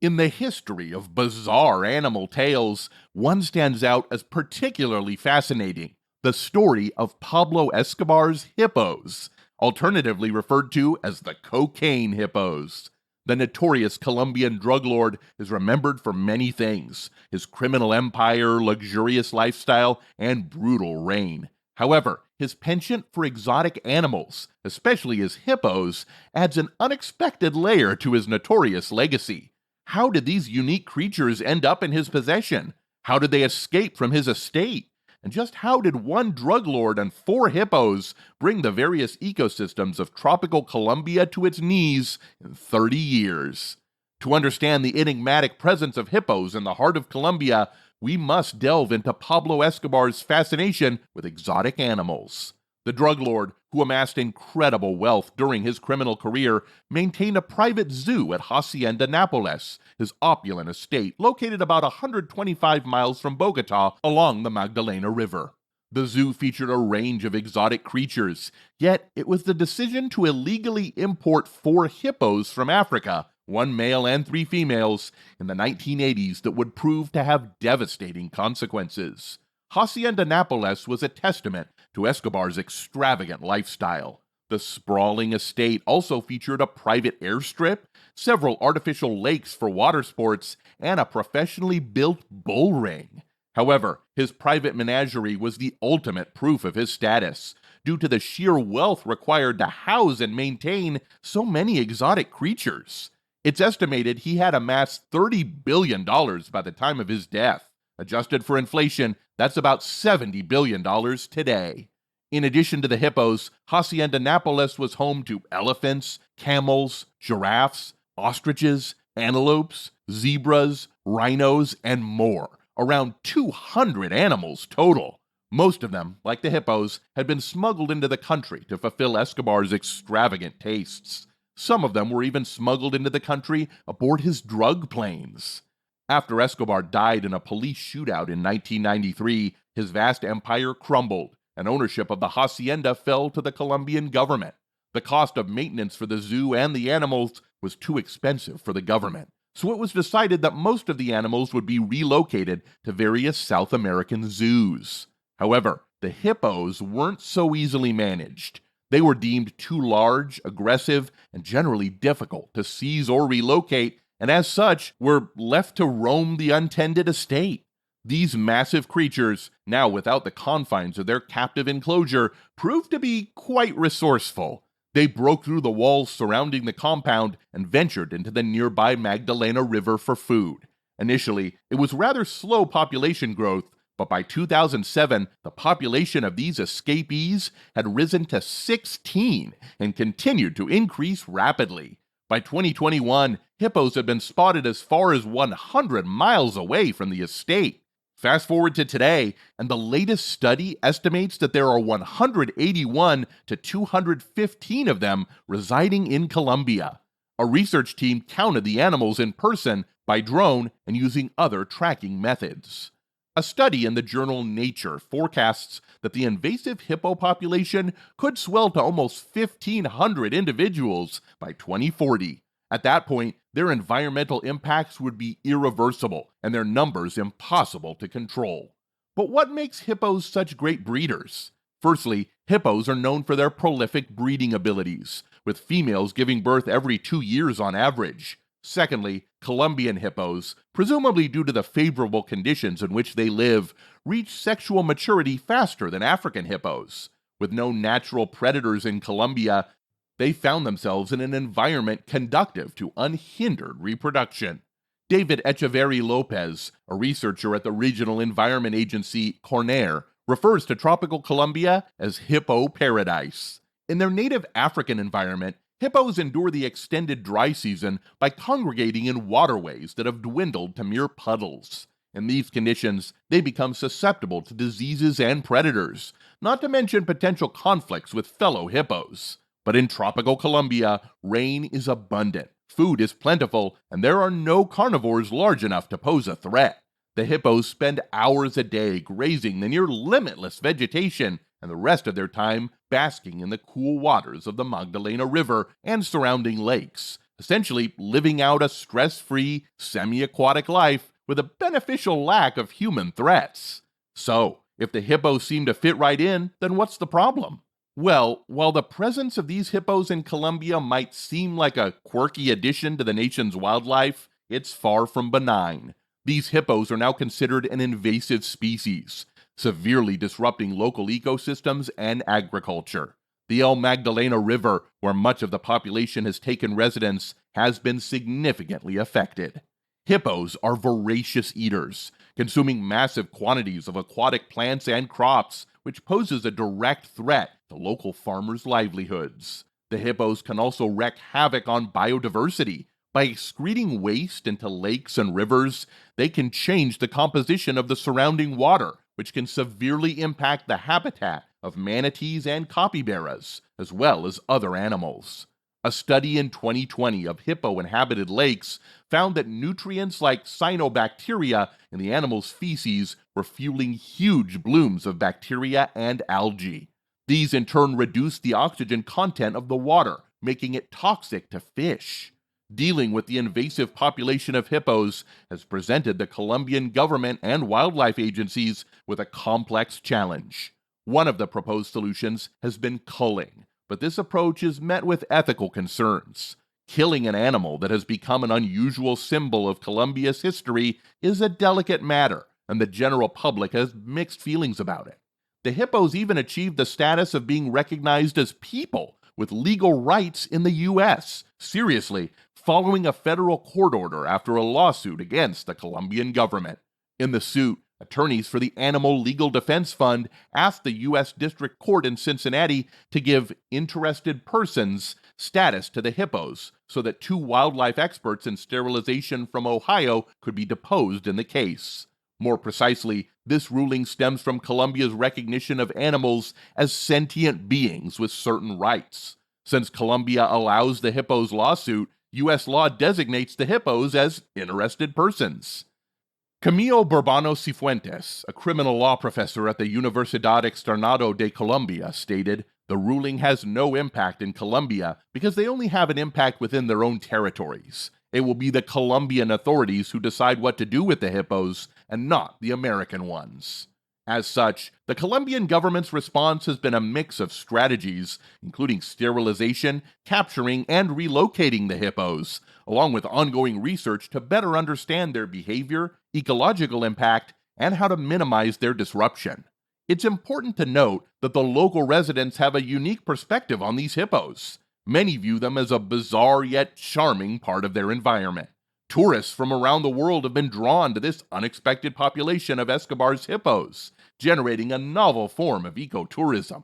In the history of bizarre animal tales, one stands out as particularly fascinating: the story of Pablo Escobar's hippos, alternatively referred to as the cocaine hippos. The notorious Colombian drug lord is remembered for many things: his criminal empire, luxurious lifestyle, and brutal reign. However, his penchant for exotic animals, especially his hippos, adds an unexpected layer to his notorious legacy. How did these unique creatures end up in his possession? How did they escape from his estate? And just how did one drug lord and four hippos bring the various ecosystems of tropical Colombia to its knees in 30 years? To understand the enigmatic presence of hippos in the heart of Colombia, we must delve into Pablo Escobar's fascination with exotic animals. The drug lord, who amassed incredible wealth during his criminal career, maintained a private zoo at Hacienda Nápoles, his opulent estate located about 125 miles from Bogota along the Magdalena River. The zoo featured a range of exotic creatures, yet it was the decision to illegally import four hippos from Africa, one male and three females, in the 1980s that would prove to have devastating consequences. Hacienda Nápoles was a testament to Escobar's extravagant lifestyle. The sprawling estate also featured a private airstrip, several artificial lakes for water sports, and a professionally built bull ring. However, his private menagerie was the ultimate proof of his status, due to the sheer wealth required to house and maintain so many exotic creatures. It's estimated he had amassed $30 billion by the time of his death. Adjusted for inflation, that's about $70 billion today. In addition to the hippos, Hacienda Nápoles was home to elephants, camels, giraffes, ostriches, antelopes, zebras, rhinos, and more. Around 200 animals total. Most of them, like the hippos, had been smuggled into the country to fulfill Escobar's extravagant tastes. Some of them were even smuggled into the country aboard his drug planes. After Escobar died in a police shootout in 1993, his vast empire crumbled, and ownership of the hacienda fell to the Colombian government. The cost of maintenance for the zoo and the animals was too expensive for the government, so it was decided that most of the animals would be relocated to various South American zoos. However, the hippos weren't so easily managed. They were deemed too large, aggressive, and generally difficult to seize or relocate, and as such were left to roam the untended estate. These massive creatures, now without the confines of their captive enclosure, proved to be quite resourceful. They broke through the walls surrounding the compound and ventured into the nearby Magdalena River for food. Initially, it was rather slow population growth, but by 2007, the population of these escapees had risen to 16 and continued to increase rapidly. By 2021, hippos had been spotted as far as 100 miles away from the estate. Fast forward to today, and the latest study estimates that there are 181 to 215 of them residing in Colombia. A research team counted the animals in person, by drone, and using other tracking methods. A study in the journal Nature forecasts that the invasive hippo population could swell to almost 1,500 individuals by 2040. At that point, their environmental impacts would be irreversible and their numbers impossible to control. But what makes hippos such great breeders? Firstly, hippos are known for their prolific breeding abilities, with females giving birth every 2 years on average. Secondly, Colombian hippos, presumably due to the favorable conditions in which they live, reach sexual maturity faster than African hippos. With no natural predators in Colombia, they found themselves in an environment conducive to unhindered reproduction. David Echeverry Lopez, a researcher at the regional environment agency CORNAIR, refers to tropical Colombia as hippo paradise. In their native African environment, hippos endure the extended dry season by congregating in waterways that have dwindled to mere puddles. In these conditions, they become susceptible to diseases and predators, not to mention potential conflicts with fellow hippos. But in tropical Colombia, rain is abundant, food is plentiful, and there are no carnivores large enough to pose a threat. The hippos spend hours a day grazing the near limitless vegetation, and the rest of their time basking in the cool waters of the Magdalena River and surrounding lakes, essentially living out a stress-free, semi-aquatic life with a beneficial lack of human threats. So, if the hippos seem to fit right in, then what's the problem? Well, while the presence of these hippos in Colombia might seem like a quirky addition to the nation's wildlife, it's far from benign. These hippos are now considered an invasive species, severely disrupting local ecosystems and agriculture. The El Magdalena River, where much of the population has taken residence, has been significantly affected. Hippos are voracious eaters, consuming massive quantities of aquatic plants and crops, which poses a direct threat to local farmers' livelihoods. The hippos can also wreak havoc on biodiversity. By excreting waste into lakes and rivers, they can change the composition of the surrounding water, which can severely impact the habitat of manatees and capybaras, as well as other animals. A study in 2020 of hippo-inhabited lakes found that nutrients like cyanobacteria in the animal's feces were fueling huge blooms of bacteria and algae. These in turn reduced the oxygen content of the water, making it toxic to fish. Dealing with the invasive population of hippos has presented the Colombian government and wildlife agencies with a complex challenge. One of the proposed solutions has been culling, but this approach is met with ethical concerns. Killing an animal that has become an unusual symbol of Colombia's history is a delicate matter, and the general public has mixed feelings about it. The hippos even achieved the status of being recognized as people with legal rights in the U.S. Seriously, following a federal court order after a lawsuit against the Colombian government. In the suit, attorneys for the Animal Legal Defense Fund asked the U.S. District Court in Cincinnati to give interested persons status to the hippos so that two wildlife experts in sterilization from Ohio could be deposed in the case. More precisely, this ruling stems from Colombia's recognition of animals as sentient beings with certain rights. Since Colombia allows the hippos lawsuit, U.S. law designates the hippos as interested persons. Camilo Burbano Cifuentes, a criminal law professor at the Universidad Externado de Colombia, stated, "The ruling has no impact in Colombia because they only have an impact within their own territories. It will be the Colombian authorities who decide what to do with the hippos and not the American ones." As such, the Colombian government's response has been a mix of strategies, including sterilization, capturing, and relocating the hippos, along with ongoing research to better understand their behavior, ecological impact, and how to minimize their disruption. It's important to note that the local residents have a unique perspective on these hippos. Many view them as a bizarre yet charming part of their environment. Tourists from around the world have been drawn to this unexpected population of Escobar's hippos, generating a novel form of ecotourism.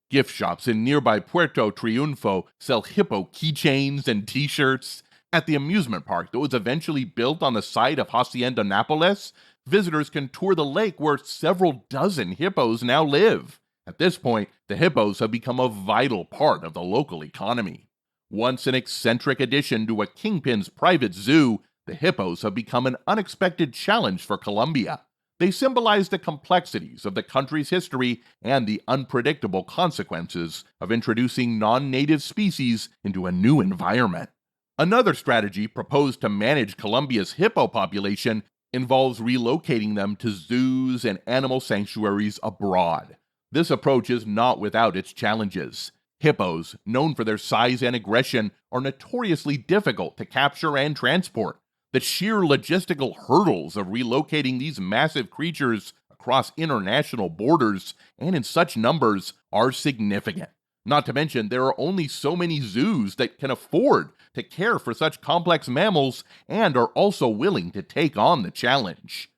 Gift shops in nearby Puerto Triunfo sell hippo keychains and t-shirts. At the amusement park that was eventually built on the site of Hacienda Nápoles, visitors can tour the lake where several dozen hippos now live. At this point, the hippos have become a vital part of the local economy. Once an eccentric addition to a kingpin's private zoo, the hippos have become an unexpected challenge for Colombia. They symbolize the complexities of the country's history and the unpredictable consequences of introducing non-native species into a new environment. Another strategy proposed to manage Colombia's hippo population involves relocating them to zoos and animal sanctuaries abroad. This approach is not without its challenges. Hippos, known for their size and aggression, are notoriously difficult to capture and transport. The sheer logistical hurdles of relocating these massive creatures across international borders and in such numbers are significant. Not to mention, there are only so many zoos that can afford to care for such complex mammals and are also willing to take on the challenge.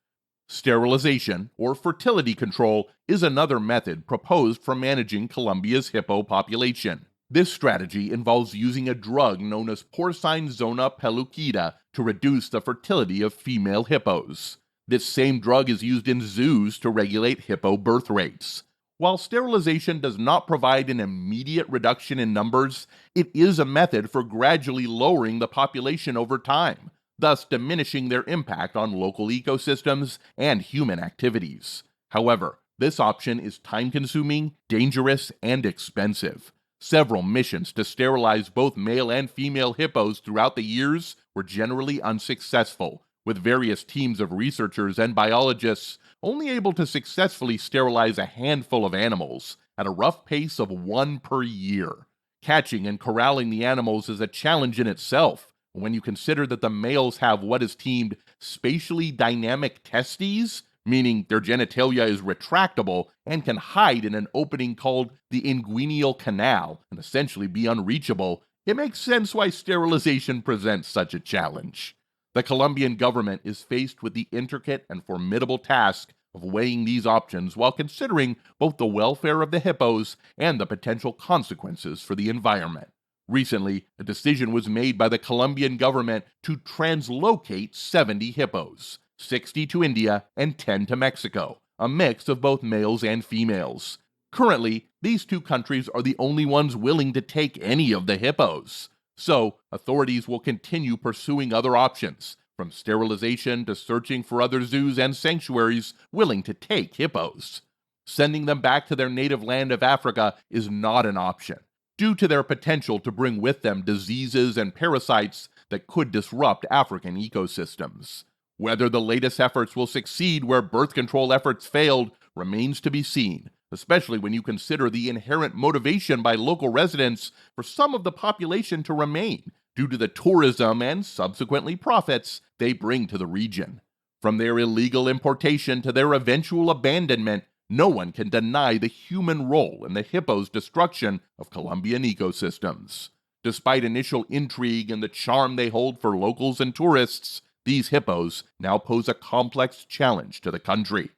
Sterilization, or fertility control, is another method proposed for managing Colombia's hippo population. This strategy involves using a drug known as porcine zona pellucida to reduce the fertility of female hippos. This same drug is used in zoos to regulate hippo birth rates. While sterilization does not provide an immediate reduction in numbers, it is a method for gradually lowering the population over time, thus diminishing their impact on local ecosystems and human activities. However, this option is time-consuming, dangerous, and expensive. Several missions to sterilize both male and female hippos throughout the years were generally unsuccessful, with various teams of researchers and biologists only able to successfully sterilize a handful of animals at a rough pace of one per year. Catching and corralling the animals is a challenge in itself when you consider that the males have what is termed spatially dynamic testes, meaning their genitalia is retractable and can hide in an opening called the inguinal canal and essentially be unreachable. It makes sense why sterilization presents such a challenge. The Colombian government is faced with the intricate and formidable task of weighing these options while considering both the welfare of the hippos and the potential consequences for the environment. Recently, a decision was made by the Colombian government to translocate 70 hippos, 60 to India and 10 to Mexico, a mix of both males and females. Currently, these two countries are the only ones willing to take any of the hippos. So, authorities will continue pursuing other options, from sterilization to searching for other zoos and sanctuaries willing to take hippos. Sending them back to their native land of Africa is not an option, due to their potential to bring with them diseases and parasites that could disrupt African ecosystems. Whether the latest efforts will succeed where birth control efforts failed remains to be seen, especially when you consider the inherent motivation by local residents for some of the population to remain, due to the tourism and subsequently profits they bring to the region. From their illegal importation to their eventual abandonment, no one can deny the human role in the hippo's destruction of Colombian ecosystems. Despite initial intrigue and the charm they hold for locals and tourists, these hippos now pose a complex challenge to the country.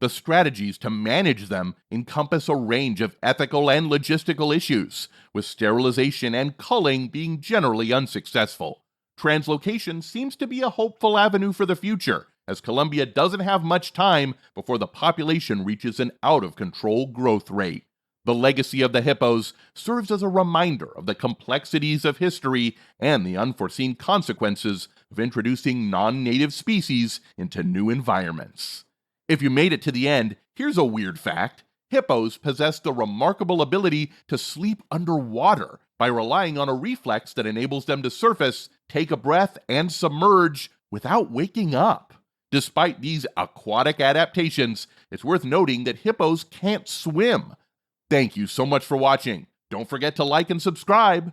The strategies to manage them encompass a range of ethical and logistical issues, with sterilization and culling being generally unsuccessful. Translocation seems to be a hopeful avenue for the future, as Colombia doesn't have much time before the population reaches an out-of-control growth rate. The legacy of the hippos serves as a reminder of the complexities of history and the unforeseen consequences of introducing non-native species into new environments. If you made it to the end, here's a weird fact. Hippos possess the remarkable ability to sleep underwater by relying on a reflex that enables them to surface, take a breath, and submerge without waking up. Despite these aquatic adaptations, it's worth noting that hippos can't swim. Thank you so much for watching. Don't forget to like and subscribe.